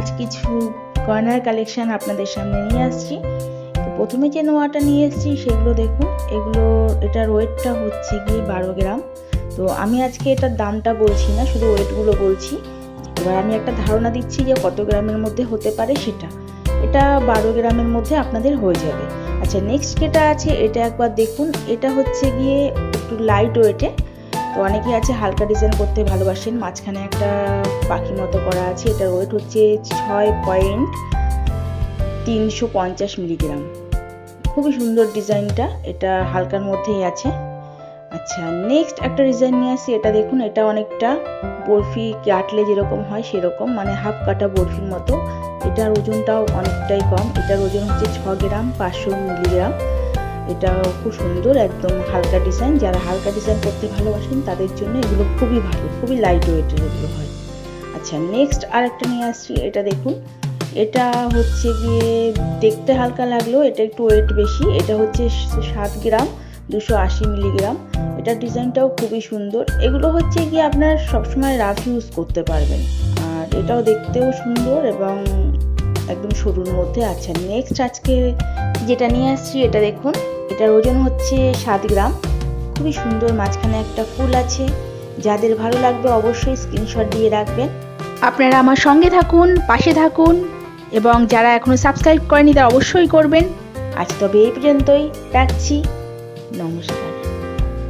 আজ কিছু গয়নার কালেকশন আপনাদের সামনে নিয়ে আসছি। তো প্রথমে যে নোয়াটা নিয়ে এসেছি সেগুলো দেখুন, এটার ওয়েটটা হচ্ছে গিয়ে 12 গ্রাম। তো আমি আজকে এটার দামটা বলছি না, শুধু ওয়েটগুলো বলছি। এবার আমি একটা ধারণা দিচ্ছি যে কত গ্রামের মধ্যে হতে পারে সেটা। এটা 12 গ্রামের মধ্যে আপনাদের হয়ে যাবে। আচ্ছা, নেক্সট যেটা আছে এটা একবার দেখুন। এটা হচ্ছে গিয়ে একটু লাইট ওয়েটে। তো অনেকেই আছে হালকা ডিজাইন করতে ভালোবাসেন। মাঝখানে একটা পাখি মতো করা আছে। এটার ওয়েট হচ্ছে 6.350 মিলিগ্রাম। খুবই সুন্দর ডিজাইনটা, এটা হালকার মধ্যেই আছে। আচ্ছা, নেক্সট একটা ডিজাইন নিয়ে আসি। এটা দেখুন, এটা অনেকটা বরফি কাটলে যেরকম হয় সেরকম, মানে হাফ কাটা বরফির মতো। এটার ওজনটাও অনেকটাই কম। এটার ওজন হচ্ছে 6 গ্রাম 500 মিলিগ্রাম। এটা খুব সুন্দর, একদম হালকা ডিজাইন। যারা হালকা ডিজাইন করতে ভালোবাসেন তাদের জন্য এগুলো খুবই ভালো, খুবই লাইট ওয়েটের এগুলো হয়। আচ্ছা, নেক্সট আর একটা নিয়ে আসছি। এটা দেখুন, এটা হচ্ছে গিয়ে দেখতে হালকা লাগলেও এটা একটু ওয়েট বেশি। এটা হচ্ছে 7 গ্রাম 280 মিলিগ্রাম। এটার ডিজাইনটাও খুবই সুন্দর। এগুলো হচ্ছে গিয়ে আপনার সবসময় রাফ ইউজ করতে পারবেন। আর এটাও দেখতেও সুন্দর এবং একদম সরুর মধ্যে। আচ্ছা, নেক্সট আজকে যেটা নিয়ে আসছি এটা দেখুন, এটার ওজন হচ্ছে 7 গ্রাম। খুবই সুন্দর, মাঝখানে একটা ফুল আছে। যাদের ভালো লাগবে অবশ্যই স্ক্রিনশট দিয়ে রাখবেন। আপনারা আমার সঙ্গে থাকুন, পাশে থাকুন, এবং যারা এখনো সাবস্ক্রাইব করেনি তারা অবশ্যই করবেন। আজ তবে এই পর্যন্তই, রাখছি। নমস্কার।